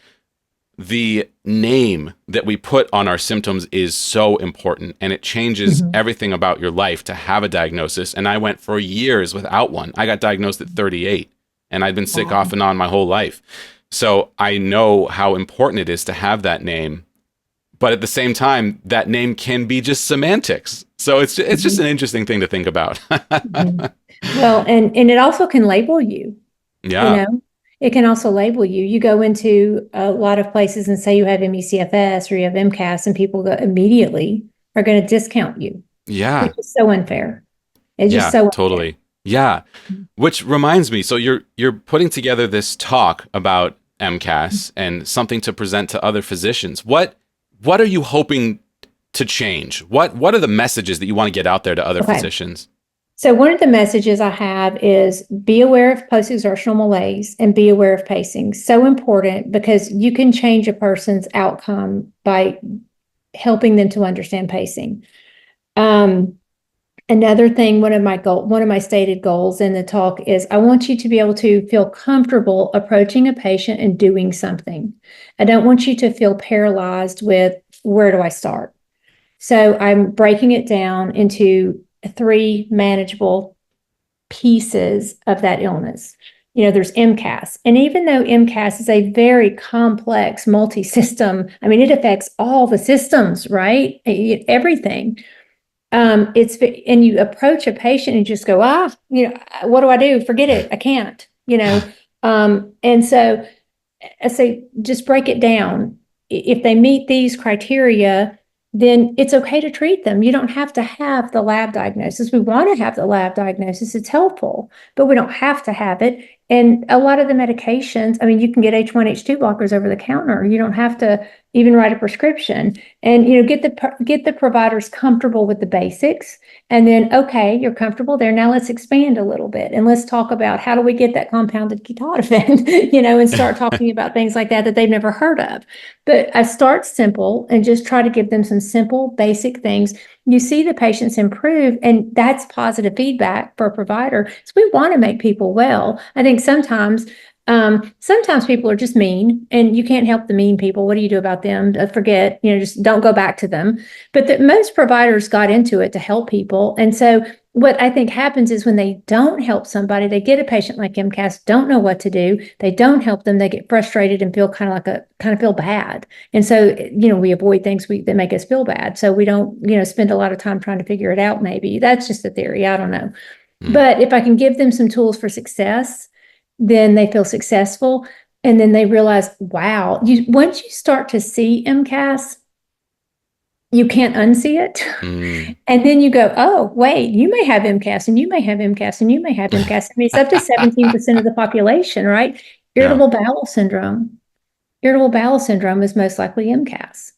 the name that we put on our symptoms is so important, and it changes everything about your life to have a diagnosis. And I went for years without one. I got diagnosed at 38, and I'd been sick off and on my whole life. So I know how important it is to have that name. But at the same time, that name can be just semantics. So it's just an interesting thing to think about. Well, and it also can label you. Yeah. You know, it can also label you. You go into a lot of places and say you have ME/CFS or you have MCAS, and people immediately are going to discount you. Yeah. Which is so unfair. It's just so unfair. Totally. Yeah. Which reminds me, so you're putting together this talk about MCAS and something to present to other physicians. What are you hoping to change? What are the messages that you want to get out there to other physicians? So one of the messages I have is be aware of post-exertional malaise and be aware of pacing. So important because you can change a person's outcome by helping them to understand pacing. Another thing, one of my stated goals in the talk is I want you to be able to feel comfortable approaching a patient and doing something. I don't want you to feel paralyzed with where do I start? So I'm breaking it down into 3 manageable pieces of that illness. You know, there's MCAS. And even though MCAS is a very complex multi-system, I mean, it affects all the systems, right? Everything. And you approach a patient and just go, you know, what do I do? Forget it. I can't, you know? And so I say, just break it down. If they meet these criteria, then it's okay to treat them. You don't have to have the lab diagnosis. We want to have the lab diagnosis. It's helpful, but we don't have to have it. And a lot of the medications, I mean, you can get H1, H2 blockers over the counter. You don't have to even write a prescription. And, you know, get the providers comfortable with the basics. And then, okay, you're comfortable there. Now let's expand a little bit. And let's talk about how do we get that compounded ketotifen, you know, and start talking about things like that they've never heard of. But I start simple and just try to give them some simple, basic things. You see the patients improve, and that's positive feedback for a provider. So we want to make people well. I think sometimes Sometimes people are just mean, and you can't help the mean people. What do you do about them? Forget, just don't go back to them. But most providers got into it to help people. And so what I think happens is when they don't help somebody, they get a patient like MCAS, don't know what to do. They don't help them. They get frustrated and feel kind of feel bad. And so, we avoid things that make us feel bad. So we don't, spend a lot of time trying to figure it out. Maybe that's just a theory. I don't know. But if I can give them some tools for success, then they feel successful. And then they realize, wow, once you start to see MCAS, you can't unsee it. And then you go, oh, wait, you may have MCAS and you may have MCAS and you may have MCAS. I mean, it's up to 17% of the population, right? Irritable bowel syndrome. Irritable bowel syndrome is most likely MCAS.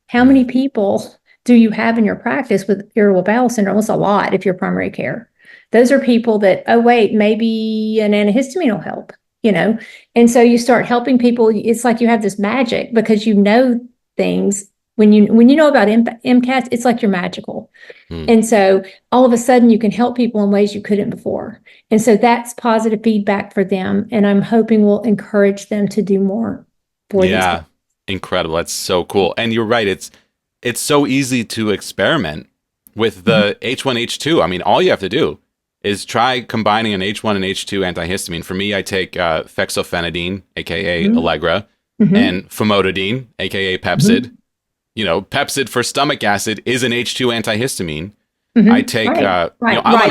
How many people do you have in your practice with irritable bowel syndrome? It's a lot if you're primary care. Those are people that, oh, wait, maybe an antihistamine will help, And so you start helping people. It's like you have this magic because you know things. When you know about MCAS, it's like you're magical. And so all of a sudden you can help people in ways you couldn't before. And so that's positive feedback for them. And I'm hoping will encourage them to do more for these people. Incredible. That's so cool. And you're right. It's so easy to experiment with the H1, H2. I mean, all you have to do is try combining an H1 and H2 antihistamine. For me, I take fexofenadine, aka Allegra, and famotidine, aka Pepcid. Pepcid for stomach acid is an H2 antihistamine. I take, I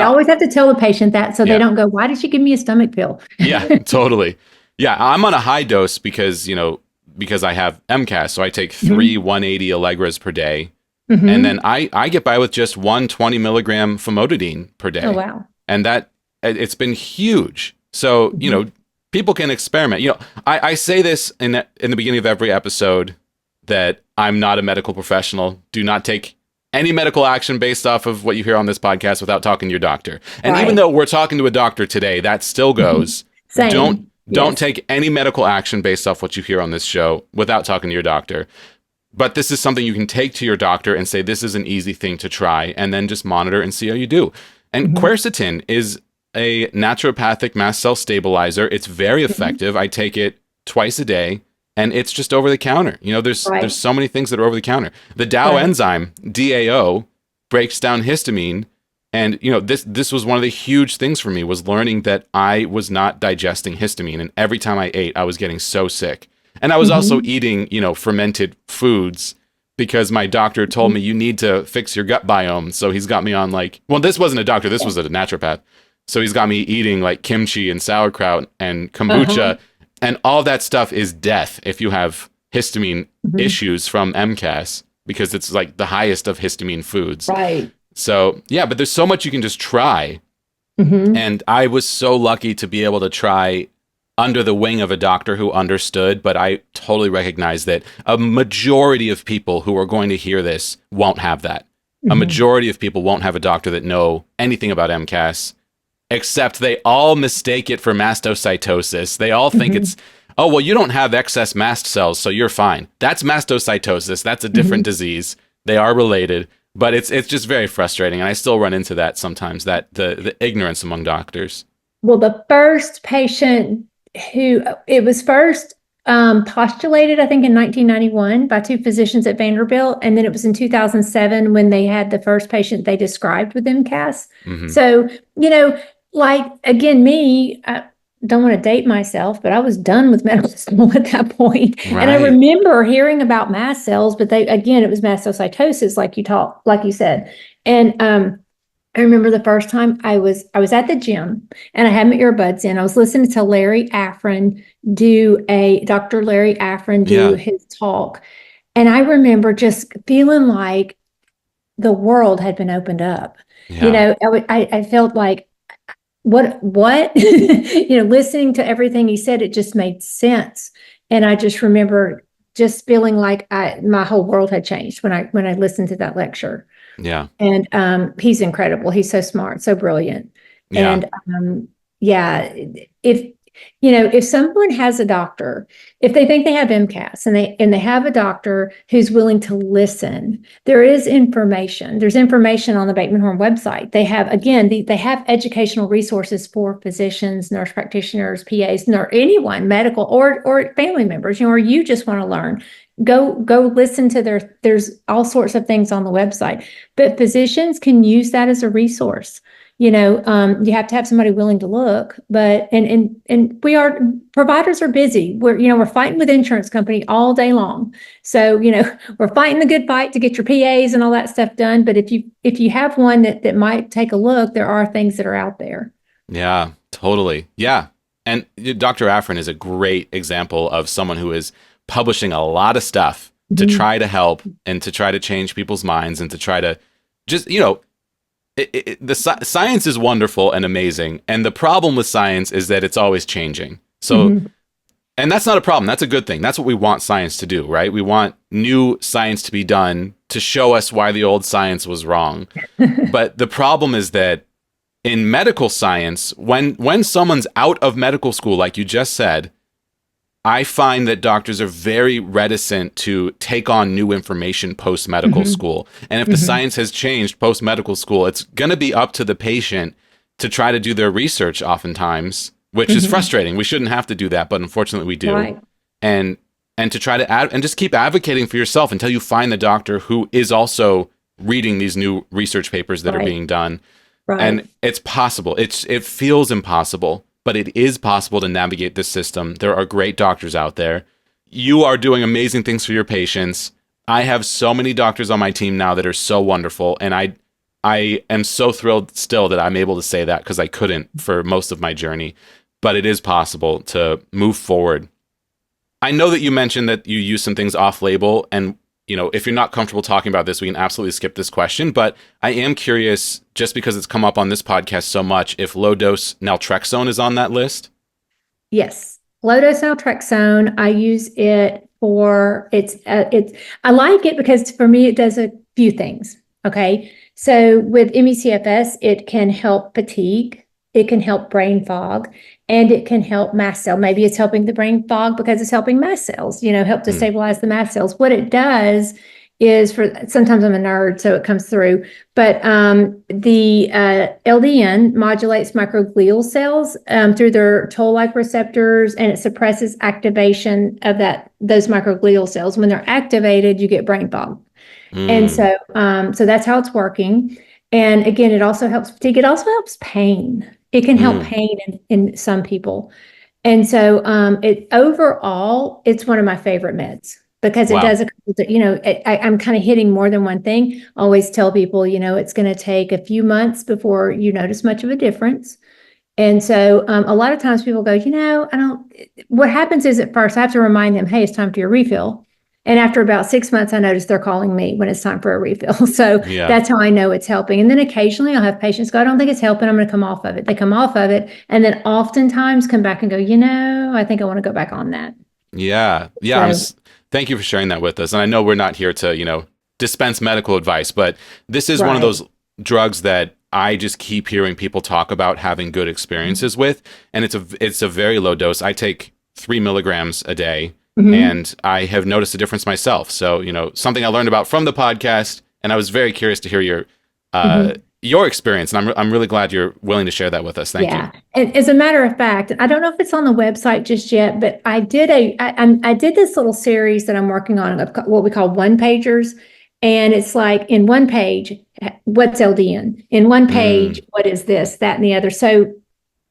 always have to tell the patient that so they don't go, why did she give me a stomach pill? Yeah, totally. Yeah, I'm on a high dose because I have MCAS. So I take 3 180 Allegras per day. And then I get by with just 120 milligram famotidine per day. Oh, wow. And it's been huge. So, people can experiment. I say this in the beginning of every episode that I'm not a medical professional. Do not take any medical action based off of what you hear on this podcast without talking to your doctor. And even though we're talking to a doctor today, that still goes. Same. Don't take any medical action based off what you hear on this show without talking to your doctor. But this is something you can take to your doctor and say, this is an easy thing to try, and then just monitor and see how you do. And quercetin is a naturopathic mast cell stabilizer. It's very effective. I take it twice a day. And it's just over the counter. There's so many things that are over the counter. The DAO enzyme, DAO, breaks down histamine. And, this was one of the huge things for me, was learning that I was not digesting histamine. And every time I ate, I was getting so sick. And I was also eating, fermented foods because my doctor told me you need to fix your gut biome. So he's got me on this wasn't a doctor, this was a naturopath. So he's got me eating like kimchi and sauerkraut and kombucha. And all that stuff is death if you have histamine issues from MCAS, because it's like the highest of histamine foods. Right. So, but there's so much you can just try. And I was so lucky to be able to try under the wing of a doctor who understood, but I totally recognize that a majority of people who are going to hear this won't have that. A majority of people won't have a doctor that know anything about MCAS. Except they all mistake it for mastocytosis. They all think it's, oh, well, you don't have excess mast cells, so you're fine. That's mastocytosis. That's a different disease. They are related, but it's just very frustrating. And I still run into that sometimes, that the ignorance among doctors. Well, the first patient it was first postulated, I think, in 1991 by 2 physicians at Vanderbilt. And then it was in 2007 when they had the first patient they described with MCAS. So, again, I don't want to date myself, but I was done with medical school at that point. Right. And I remember hearing about mast cells, but it was mastocytosis, like you said. And I remember the first time I was at the gym and I had my earbuds in. I was listening to Dr. Larry Afrin do his talk. And I remember just feeling like the world had been opened up. I felt like, what, listening to everything he said, it just made sense. And I just remember just feeling like my whole world had changed when I listened to that lecture. Yeah. And he's incredible. He's so smart, so brilliant. Yeah. And if if someone has a doctor, if they think they have MCAS and they have a doctor who's willing to listen, there is information. There's information on the Bateman Horne website. They have, again, they have educational resources for physicians, nurse practitioners, PAs, or anyone, medical or family members, or you just want to learn. Go listen to there's all sorts of things on the website, but physicians can use that as a resource. You have to have somebody willing to look, but providers are busy. We're fighting with insurance company all day long. So, we're fighting the good fight to get your PAs and all that stuff done. But if you have one that might take a look, there are things that are out there. Yeah, totally. Yeah. And Dr. Afrin is a great example of someone who is publishing a lot of stuff to try to help and to try to change people's minds and to try to just, science is wonderful and amazing. And the problem with science is that it's always changing. So, and that's not a problem. That's a good thing. That's what we want science to do, right? We want new science to be done to show us why the old science was wrong. But the problem is that in medical science, when someone's out of medical school, like you just said, I find that doctors are very reticent to take on new information post-medical school. And if the science has changed post-medical school, it's going to be up to the patient to try to do their research oftentimes, which is frustrating. We shouldn't have to do that, but unfortunately we do. Right. And to try to and just keep advocating for yourself until you find the doctor who is also reading these new research papers that are being done. Right. And it's possible. It feels impossible, but it is possible to navigate this system. There are great doctors out there. You are doing amazing things for your patients. I have so many doctors on my team now that are so wonderful. And I am so thrilled still that I'm able to say that because I couldn't for most of my journey. But it is possible to move forward. I know that you mentioned that you use some things off-label. And, if you're not comfortable talking about this, we can absolutely skip this question. But I am curious, just because it's come up on this podcast so much, if low-dose naltrexone is on that list? Yes. Low-dose naltrexone, I use it for, I like it because for me, it does a few things. Okay. So with ME/CFS, it can help fatigue. It can help brain fog, and it can help mast cell. Maybe it's helping the brain fog because it's helping mast cells, help to stabilize the mast cells. What it does is sometimes I'm a nerd, so it comes through, but the LDN modulates microglial cells through their toll-like receptors, and it suppresses activation of those microglial cells. When they're activated, you get brain fog. And so that's how it's working. And again, it also helps fatigue. It also helps pain. It can help pain in some people. And so overall, it's one of my favorite meds because it does I'm kind of hitting more than one thing. I always tell people, it's going to take a few months before you notice much of a difference. And so a lot of times people go, what happens is at first I have to remind them, hey, it's time for your refill. And after about 6 months, I notice they're calling me when it's time for a refill. So that's how I know it's helping. And then occasionally I'll have patients go, I don't think it's helping. I'm going to come off of it. They come off of it and then oftentimes come back and go, I think I want to go back on that. Yeah. Yeah. So, thank you for sharing that with us. And I know we're not here to, dispense medical advice, but this is one of those drugs that I just keep hearing people talk about having good experiences with. And it's a very low dose. I take 3 milligrams a day. And I have noticed a difference myself. So, something I learned about from the podcast, and I was very curious to hear your experience. And I'm really glad you're willing to share that with us. Thank you. And as a matter of fact, I don't know if it's on the website just yet, but I did I did this little series that I'm working on, what we call one-pagers. And it's like in one page, what's LDN? In one page, what is this, that, and the other? So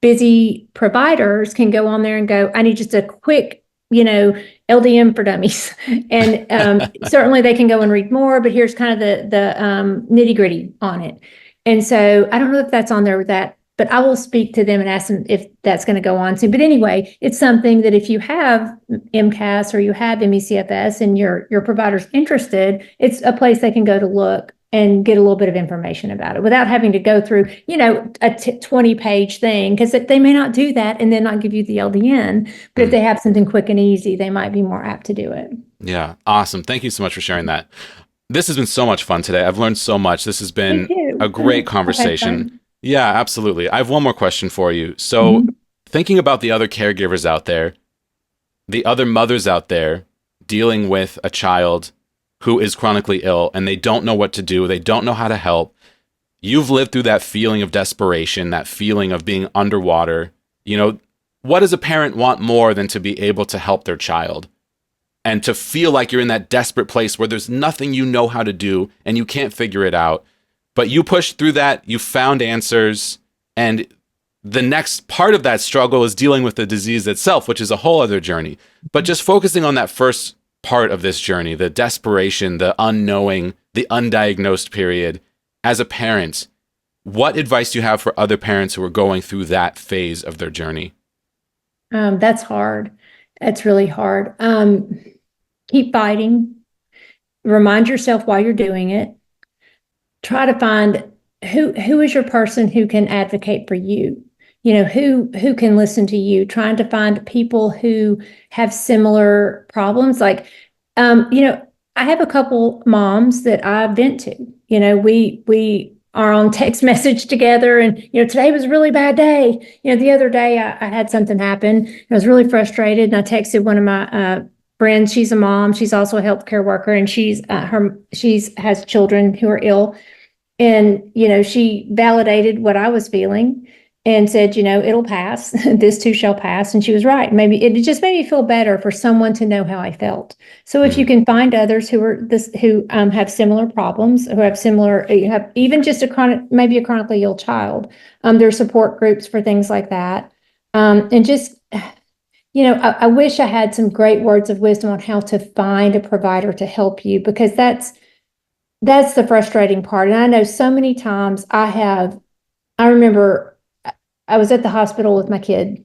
busy providers can go on there and go, I need just a quick LDN for dummies. And certainly they can go and read more, but here's kind of the nitty gritty on it. And so I don't know if that's on there but I will speak to them and ask them if that's going to go on soon. But anyway, it's something that if you have MCAS or you have ME/CFS and your provider's interested, it's a place they can go to look and get a little bit of information about it without having to go through, a 20-page thing, because they may not do that and then not give you the LDN. But if they have something quick and easy, they might be more apt to do it. Yeah. Awesome. Thank you so much for sharing that. This has been so much fun today. I've learned so much. This has been a great conversation. Yeah, absolutely. I have one more question for you. So thinking about the other caregivers out there, the other mothers out there dealing with a child who is chronically ill and they don't know what to do, they don't know how to help. You've lived through that feeling of desperation, that feeling of being underwater. You know, what does a parent want more than to be able to help their child? And to feel like you're in that desperate place where there's nothing you know how to do and you can't figure it out. But you pushed through that, you found answers, and the next part of that struggle is dealing with the disease itself, which is a whole other journey. But just focusing on that first part of this journey, the desperation, the unknowing, the undiagnosed period, as a parent, what advice do you have for other parents who are going through that phase of their journey? That's hard. That's really hard. Keep fighting. Remind yourself why you're doing it. Try to find who is your person who can advocate for you. You know, who can listen to you. Trying to find people who have similar problems. Like, you know, I have a couple moms that I vent to. You know, we are on text message together, and you know, today was a really bad day. You know, the other day I had something happen. I was really frustrated, and I texted one of my friends. She's a mom. She's also a healthcare worker, and she's has children who are ill. And you know, she validated what I was feeling and said, you know, it'll pass. This too shall pass. And she was right. Maybe it just made me feel better for someone to know how I felt. So if you can find others who have similar problems, who have similar, have even just maybe a chronically ill child, there are support groups for things like that. And just, you know, I wish I had some great words of wisdom on how to find a provider to help you, because that's the frustrating part. And I know so many times I remember I was at the hospital with my kid,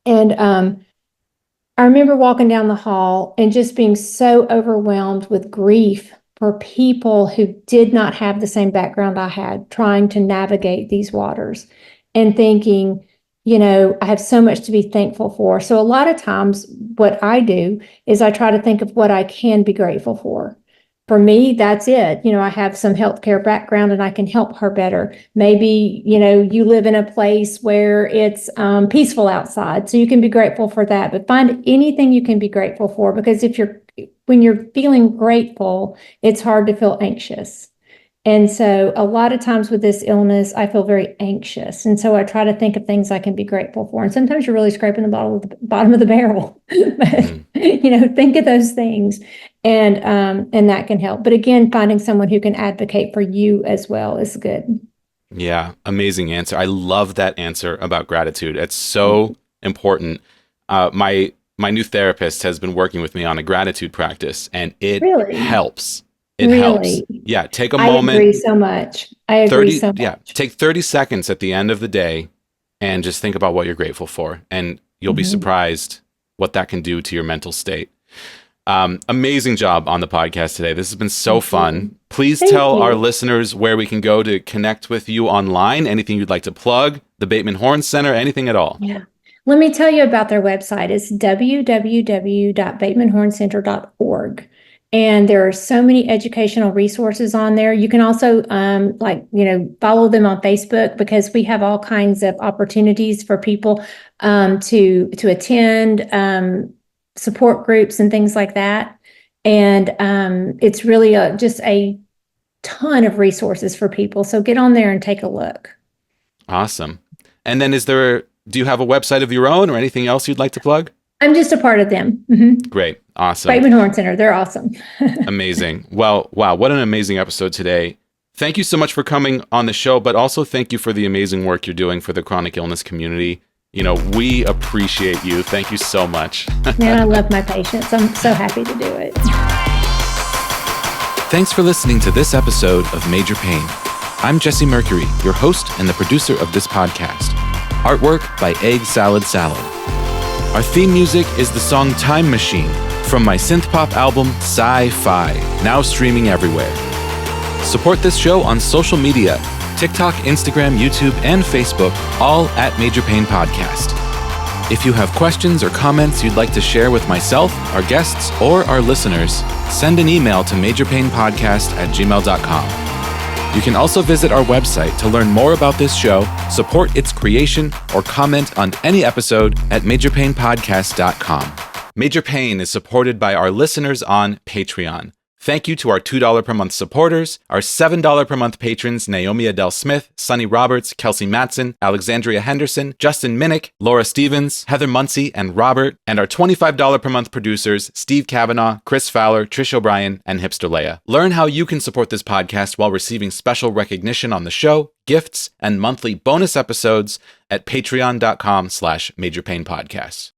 and I remember walking down the hall and just being so overwhelmed with grief for people who did not have the same background I had, trying to navigate these waters, and thinking, you know, I have so much to be thankful for. So a lot of times what I do is I try to think of what I can be grateful for. For me, that's it. You know, I have some healthcare background and I can help her better. Maybe, you know, you live in a place where it's peaceful outside, so you can be grateful for that. But find anything you can be grateful for, because when you're feeling grateful, it's hard to feel anxious. And so a lot of times with this illness, I feel very anxious. And so I try to think of things I can be grateful for. And sometimes you're really scraping the bottom of the barrel. But, you know, think of those things, and that can help. But again, finding someone who can advocate for you as well is good. Yeah, amazing answer. I love that answer about gratitude. It's so important. My new therapist has been working with me on a gratitude practice, and it helps. It helps. Yeah, take a moment. I agree so much. Yeah, take 30 seconds at the end of the day and just think about what you're grateful for, and you'll be surprised what that can do to your mental state. Amazing job on the podcast today. This has been so fun. Please tell our listeners where we can go to connect with you online. Anything you'd like to plug, the Bateman Horne Center, anything at all. Yeah. Let me tell you about their website. It's www.batemanhorncenter.org. And there are so many educational resources on there. You can also, follow them on Facebook, because we have all kinds of opportunities for people to attend support groups and things like that. And it's really just a ton of resources for people. So get on there and take a look. Awesome. And then do you have a website of your own or anything else you'd like to plug? I'm just a part of them. Mm-hmm. Great. Awesome. Bateman Horne Center. They're awesome. Amazing. Well, wow. What an amazing episode today. Thank you so much for coming on the show, but also thank you for the amazing work you're doing for the chronic illness community. You know, we appreciate you. Thank you so much. Man, I love my patients. I'm so happy to do it. Thanks for listening to this episode of Major Pain. I'm Jesse Mercury, your host and the producer of this podcast. Artwork by Egg Salad Salad. Our theme music is the song Time Machine from my synth-pop album Sci-Fi, now streaming everywhere. Support this show on social media, TikTok, Instagram, YouTube, and Facebook, all at Major Pain Podcast. If you have questions or comments you'd like to share with myself, our guests, or our listeners, send an email to majorpainpodcast@gmail.com. You can also visit our website to learn more about this show, support its creation, or comment on any episode at majorpainpodcast.com. Major Pain is supported by our listeners on Patreon. Thank you to our $2 per month supporters, our $7 per month patrons Naomi Adele Smith, Sonny Roberts, Kelsey Matson, Alexandria Henderson, Justin Minnick, Laura Stevens, Heather Muncie, and Robert, and our $25 per month producers Steve Kavanaugh, Chris Fowler, Trish O'Brien, and Hipster Leia. Learn how you can support this podcast while receiving special recognition on the show, gifts, and monthly bonus episodes at patreon.com/majorpainpodcasts.